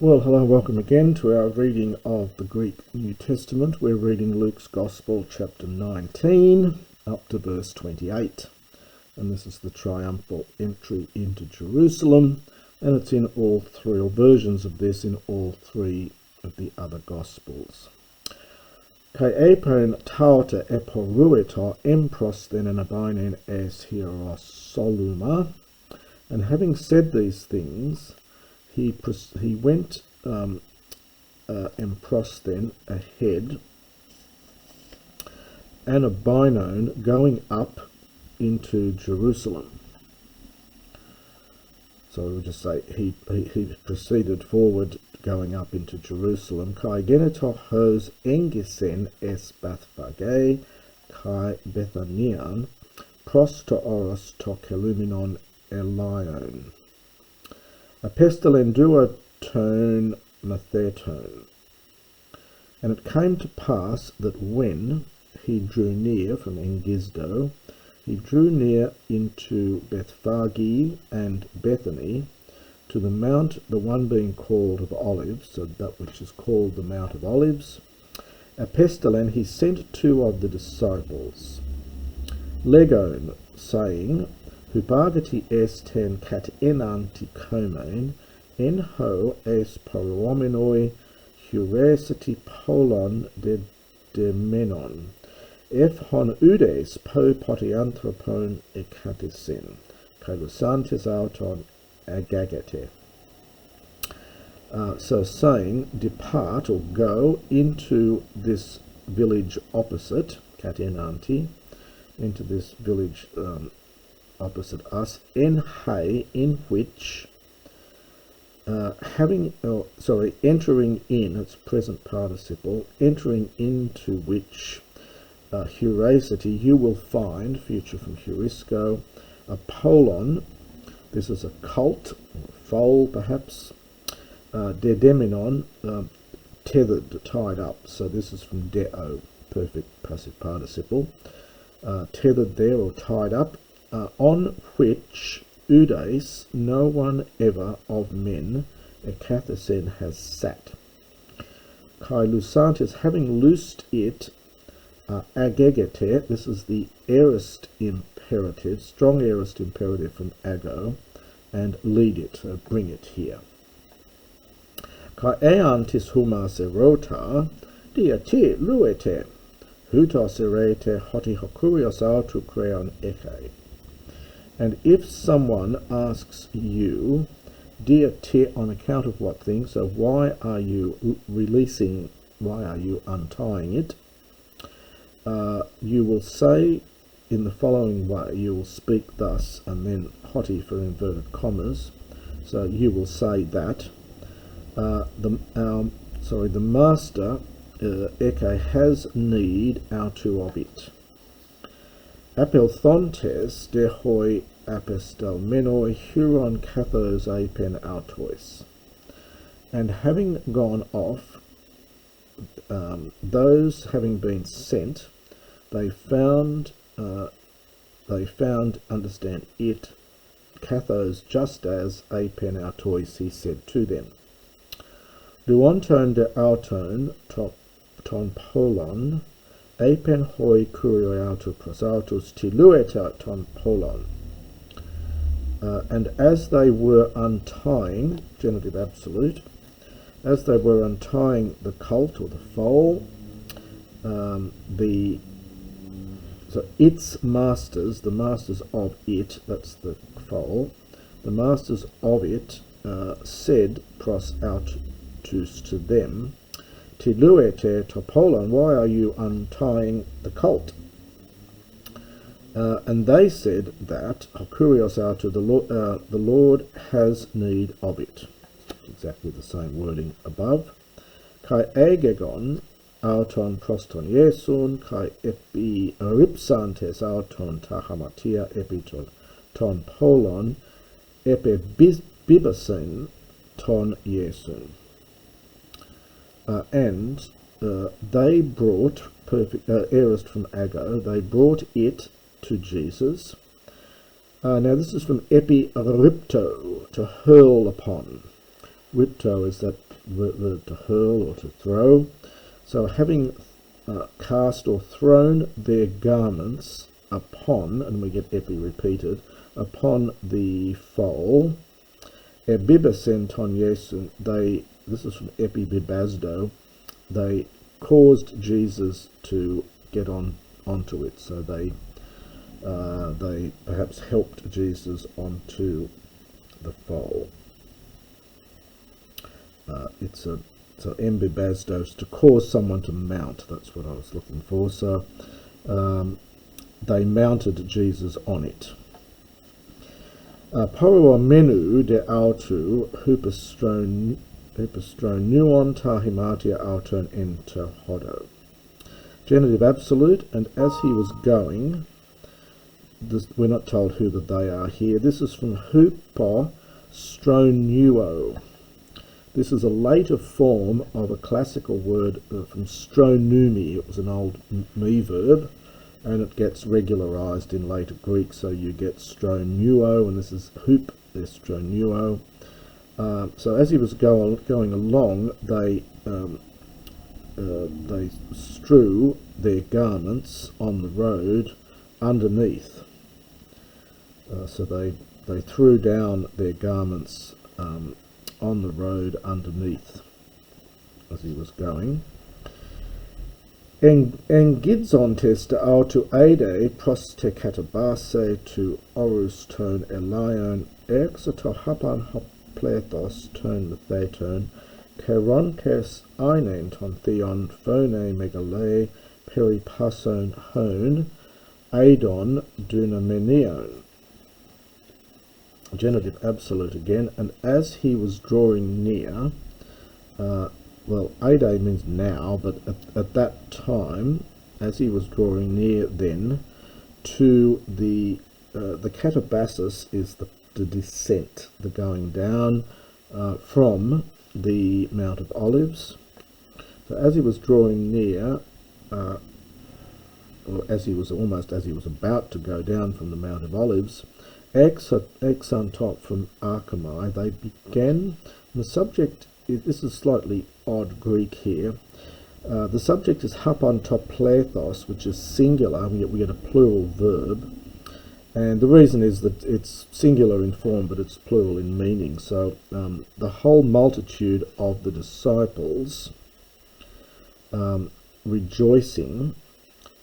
Well, hello and welcome again to our reading of the Greek New Testament. We're reading Luke's Gospel, chapter 19, up to verse 28. And this is the triumphal entry into Jerusalem, and it's in all three, or versions of this in all three of the other Gospels. Kai epon tauta eporueto empros then anabainen es hierosoluma. And having said these things, he went empros then ahead, anabinon, going up into Jerusalem. So we'll just say he proceeded forward, going up into Jerusalem. Kai geneto hos engisen es Bethphage, kai Bethanian, pros to oros to keluminon elion. A pestilendua tone matheton. And it came to pass that when he drew near from Engisdo, he drew near into Bethphage and Bethany, to the mount, the one being called of Olives, so that which is called the Mount of Olives. A pestilend he sent two of the disciples, Legon, saying, Hupagati esten kat enantikomen, en ho es paromenoi huresati polon de demenon, ef hon udes po potianthropon ekatisin, kailusantes auton agagete. So saying, depart or go into this village opposite, kat enanti, into this village opposite us, in which entering in, it's present participle, entering into which huracity you will find, future from heurisco, a polon, this is a cult, foal perhaps, dedemenon, tethered, tied up, so this is from deo, perfect passive participle, tethered there or tied up, on which udes no one ever of men ekathesen has sat. Kai lusantes, having loosed it, agegete, this is the aorist imperative, strong aorist imperative from ago, and lead it, bring it here. Kai eantis humas erota, diate luete, hutos erete hoti hokurios autu creon eche. And if someone asks you, dear te, on account of what thing, so why are you releasing, why are you untying it, you will say in the following way, you will speak thus, and then hoti for inverted commas, so you will say that, the master, eke, has need autu of it. Apelthontes de hoi apestalmenoi huron kathos apen autois. And having gone off, those having been sent, they found, understand it, kathos, just as apen autois, he said to them. Duonton de auton ton polon, apen hoi curio auto prosautus tilueta ton polon. And as they were untying, genitive absolute, as they were untying the colt or the foal, so its masters, the masters of it, that's the foal, the masters of it said pros autus to them, Tiluete topolon, why are you untying the colt? And they said that, Hokurios autu, the Lord has need of it. Exactly the same wording above. Kai agegon auton proston Iesun, kai epi ripsantes auton tahamatia epiton ton polon, epi bibasen ton Iesun. And they brought, aorist from ago, they brought it to Jesus. Now this is from epi ripto, to hurl upon. Ripto is that verb to hurl or to throw. So having cast or thrown their garments upon, and we get epi repeated, upon the foal, ebibasenton Jesu, this is from Epibibasdo, they caused Jesus to get onto it, so they perhaps helped Jesus onto the foal. So embibasdos, to cause someone to mount, that's what I was looking for. So they mounted Jesus on it. Porua menu de autu hupastron nuon tahimatia auton enter hodo. Genitive absolute, and as he was going, we're not told who that they are here. This is from hupo stronuo. This is a later form of a classical word from stronumi. It was an old me verb, and it gets regularized in later Greek, so you get stronuo, and this is hup, there's stronuo. So as he was going along, they strew their garments on the road underneath. So they threw down their garments on the road underneath as he was going. Engidzon testa autu aide proste katabase to orus ton elion exoto hapan hoplethos ton methaton keronkes einen ton theon phone megale peripasson hone aidon dunamenion. Genitive absolute again, and as he was drawing near, well, Ade means now, but at that time, as he was drawing near then, to the catabasis is the descent, the going down from the Mount of Olives. So as he was drawing near, or as he was about to go down from the Mount of Olives, exantot from Archemai, they began. The subject, this is slightly odd Greek here. The subject is hapantoplethos, which is singular. We get a plural verb, and the reason is that it's singular in form, but it's plural in meaning. So the whole multitude of the disciples rejoicing,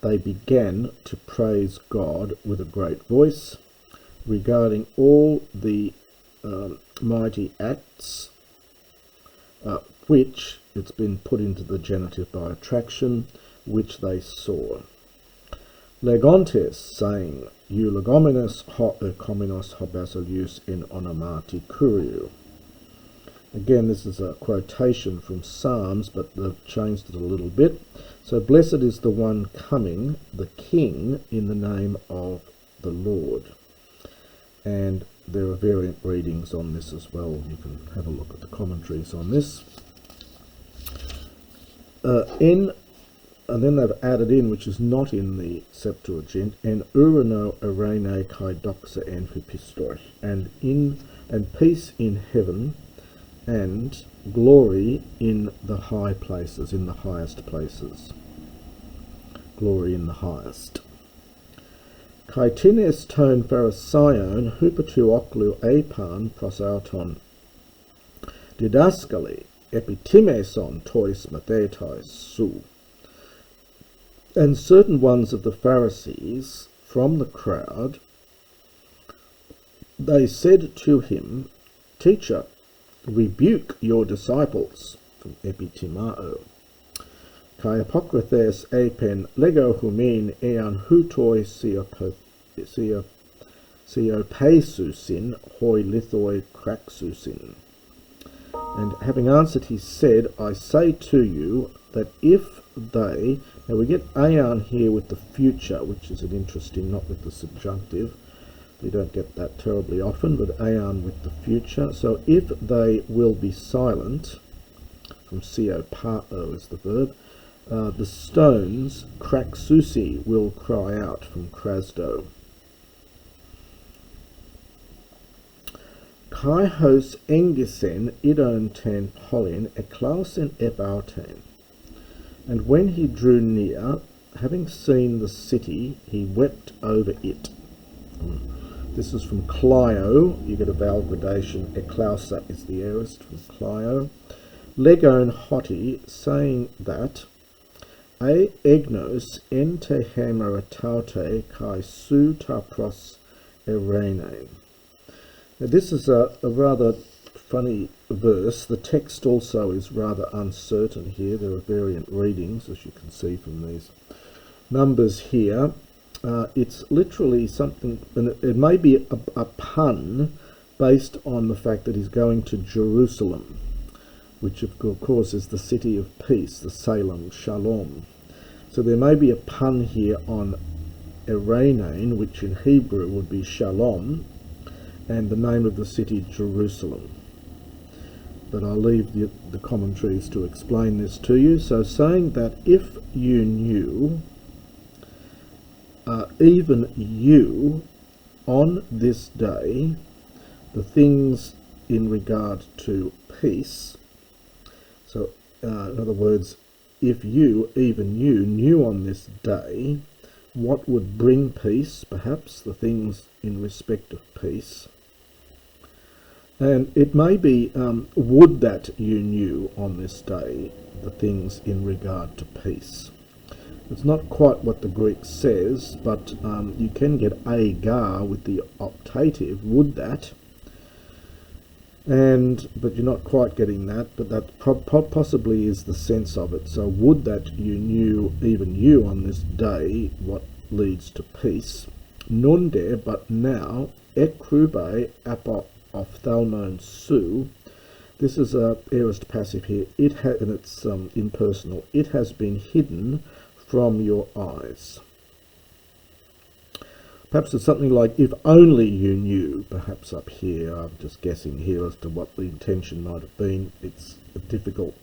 they began to praise God with a great voice, regarding all the mighty acts, which, it's been put into the genitive by attraction, which they saw. Legontes, saying, eulegomenos ho erkomenos hobasilius in onomati kuriou. Again, this is a quotation from Psalms, but they've changed it a little bit. So, blessed is the one coming, the King, in the name of the Lord. And there are variant readings on this as well. You can have a look at the commentaries on this. And then they've added in, which is not in the Septuagint, en urano arene kai doxa en hupistoi, and peace in heaven, and glory in the high places, in the highest places. Glory in the highest. Kai tines ton pharisaion hupatu oklu epan prosauton didaskali epitimeson tois mathetais su. And certain ones of the Pharisees from the crowd, they said to him, Teacher, rebuke your disciples, from epitimao. Kai apokrithes epen lego humin ean hutoi siopesusin hoi lithoi kraxusin. And having answered, he said, I say to you that if they... Now we get aeon here with the future, which is an interesting, not with the subjunctive. We don't get that terribly often, but aeon with the future. So if they will be silent, from siopao is the verb, the stones, kraxusi, will cry out, from krasdo. Kai hos engisen idon ten polin eklausen ebauten. And when he drew near, having seen the city, he wept over it. This is from Clio. You get a vowel gradation. Eklausa is the aorist from Clio. Legon hoti, saying that a egnos ente hemerataute kai su tapros erene. Now this is a rather funny verse. The text also is rather uncertain here. There are variant readings, as you can see from these numbers here. It's literally something, and it may be a pun based on the fact that he's going to Jerusalem, which of course is the city of peace, the Salem Shalom. So there may be a pun here on Erenain, which in Hebrew would be Shalom, and the name of the city Jerusalem. But I'll leave the commentaries to explain this to you. So saying that if you knew, even you, on this day, the things in regard to peace. So, in other words, if you, even you, knew on this day what would bring peace, perhaps the things in respect of peace. And it may be, would that you knew on this day the things in regard to peace. It's not quite what the Greek says, but you can get agar with the optative, would that, but you're not quite getting that, but that possibly is the sense of it. So would that you knew, even you, on this day, what leads to peace. Nunde, but now, ekrube apo ophthalmon su. This is a aorist passive here. And it's impersonal. It has been hidden from your eyes. Perhaps it's something like, if only you knew, perhaps up here. I'm just guessing here as to what the intention might have been. It's a difficult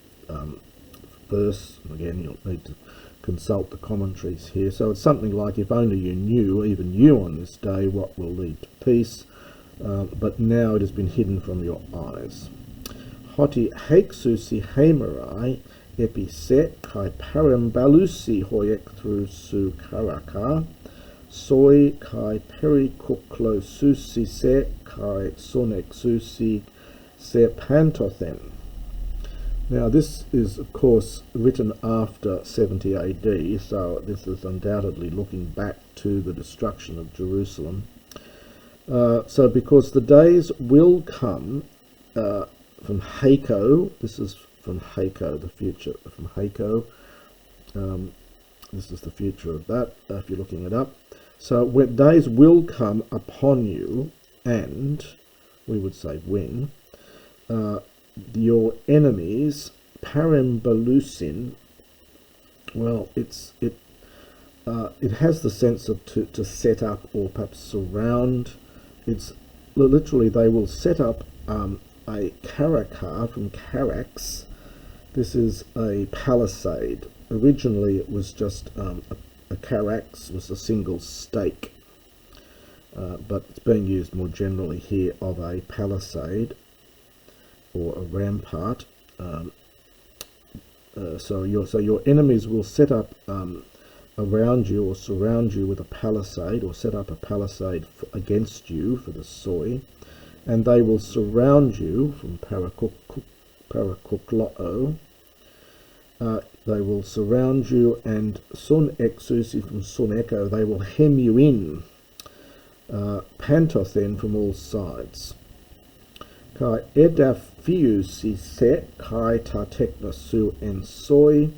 verse. Again, you'll need to consult the commentaries here. So it's something like, if only you knew, even you on this day, what will lead to peace. But now it has been hidden from your eyes. Hoti hexusi hemerai epise kai parambalusi hoyek through su karaka. Soi kai perikuklo susi se kai sonek susi se pantothen. Now this is of course written after 70 AD, so this is undoubtedly looking back to the destruction of Jerusalem. So because the days will come from Hako, this is from Hako, the future from Hako. This is the future of that, if you're looking it up. So when days will come upon you, and we would say when, your enemies, parambalusin, well, it has the sense of to set up or perhaps surround. It's literally they will set up a karakar from karax. This is a palisade. Originally it was just a karax was a single stake, but it's being used more generally here of a palisade or a rampart. So your enemies will set up around you or surround you with a palisade, or set up a palisade against you for the soy, and they will surround you from parakukloo. They will surround you, and sun exusi from sun echo, they will hem you in, pantothen from all sides. Kai edaphiusi se kai ta teknasu en soy,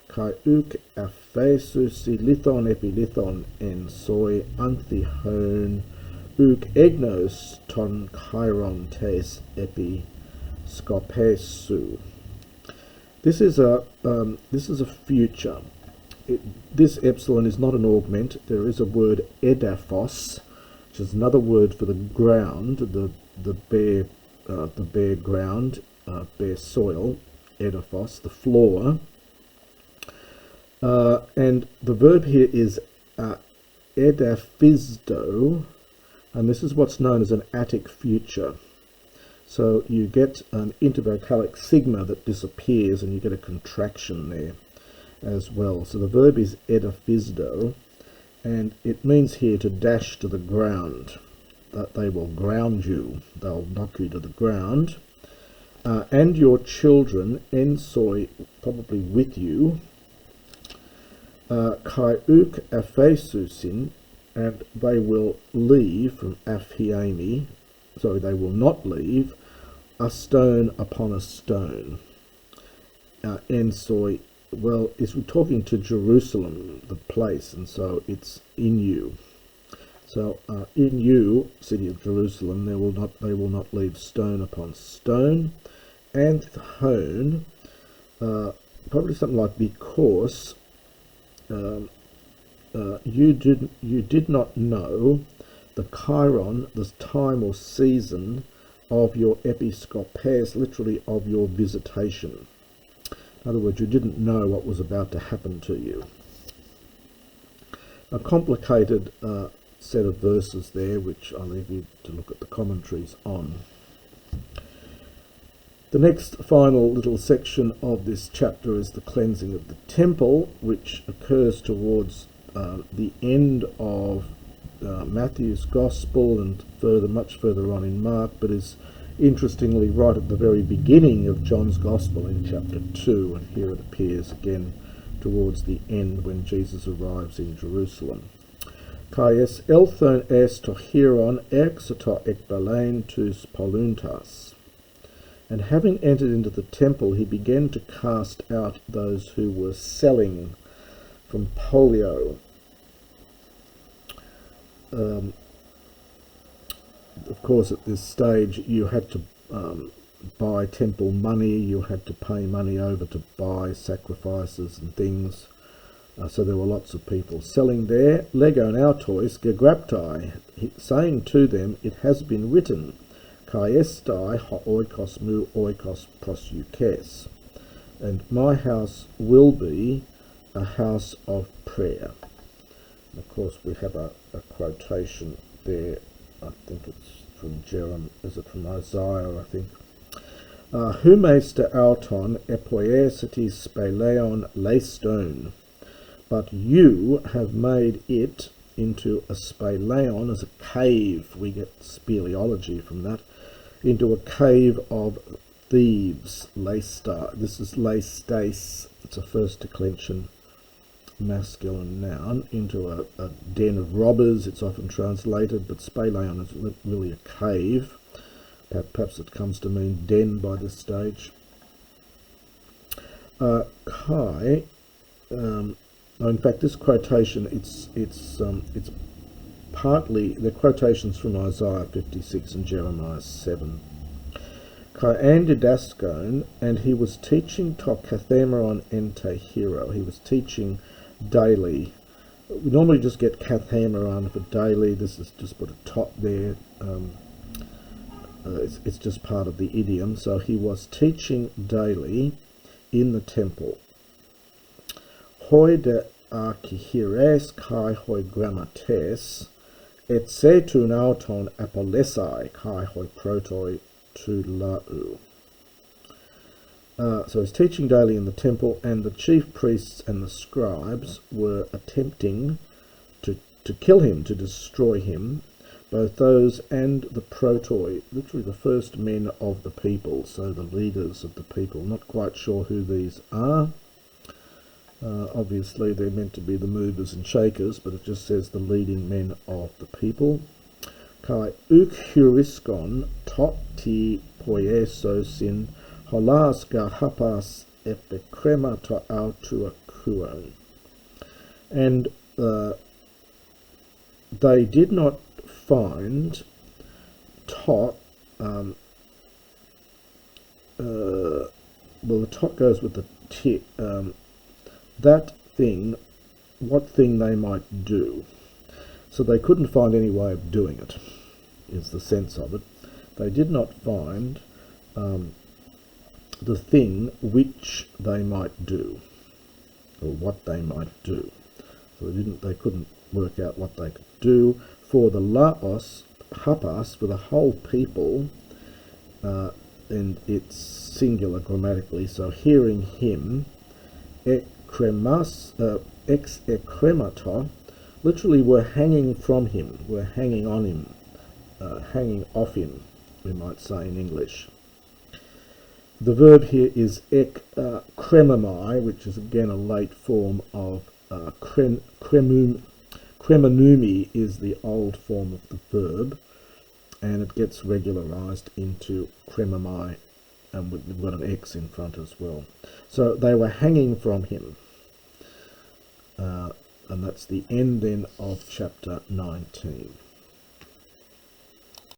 kai uk aphesusi lithon epilithon en soy anthihone, uk egnos ton chiron tes epi scopesu. This is a future. This epsilon is not an augment. There is a word edaphos, which is another word for the ground, the bare ground, bare soil, edaphos, the floor. And the verb here is edaphizdo, and this is what's known as an Attic future. So you get an intervocalic sigma that disappears, and you get a contraction there as well. So the verb is edaphisdo, and it means here to dash to the ground, that they will ground you, they'll knock you to the ground. And your children, ensoi, probably with you, kai uk aphesusin, and they will leave from aphiemi, sorry, they will not leave, a stone upon a stone. Ensoi, well, is we're talking to Jerusalem, the place, and so it's in you. So in you, city of Jerusalem, they will not leave stone upon stone. And hone, probably something like because you did not know the chiron, the time or season of your episkopes, literally of your visitation. In other words, you didn't know what was about to happen to you. A complicated set of verses there, which I'll leave you to look at the commentaries on. The next final little section of this chapter is the cleansing of the temple, which occurs towards the end of Matthew's Gospel and much further on in Mark, but is interestingly right at the very beginning of John's Gospel in chapter 2, and here it appears again towards the end when Jesus arrives in Jerusalem. Kaies elthon es to hieron exoto ekbalain tus poluntas. And having entered into the temple, he began to cast out those who were selling from polio. Of course, at this stage, you had to buy temple money, you had to pay money over to buy sacrifices and things. So there were lots of people selling there. Legon autois gegraptai, saying to them, it has been written, Kaiestai ha oikos mu oikos prosukes, and my house will be a house of prayer. And of course, we have a quotation there. I think it's from is it from Isaiah, I think. Humester auton epoiesetis speleon leistone, but you have made it into a speleon, as a cave. We get speleology from that. Into a cave of thieves, leista. This is leistais, it's a first declension masculine noun. Into a den of robbers, it's often translated, but speleon is really a cave. Perhaps it comes to mean den by this stage. Kai, in fact, this quotation, it's partly the quotations from Isaiah 56 and Jeremiah 7. Kai andidaskon, and he was teaching to kathemeron ente hero. He was teaching daily. We normally just get kathemeron for daily. This is just put a top there. It's just part of the idiom. So he was teaching daily in the temple. Hoi de archihires kai hoi grammates, et setun auton apolesai kai hoi protoi tu lau. So he's teaching daily in the temple, and the chief priests and the scribes were attempting to kill him, to destroy him, both those and the protoi, literally the first men of the people, so the leaders of the people. Not quite sure who these are. Obviously they're meant to be the movers and shakers, but it just says the leading men of the people. Kai uk huriskon tot ti poiesosin holas ga hapas epikrema to autua kuon. And they did not find tot, well, the tot goes with the t, that thing, what thing they might do. So they couldn't find any way of doing it, is the sense of it. They did not find the thing which they might do, or what they might do. So they couldn't work out what they could do. For the laos, hapas, for the whole people, and it's singular grammatically, so hearing him, ex ecremata, literally were hanging from him, were hanging on him, hanging off him, we might say in English. The verb here is kremamai, which is again a late form of kremanumi is the old form of the verb, and it gets regularized into kremamai, and we've got an X in front as well. So they were hanging from him. And that's the end then of chapter 19.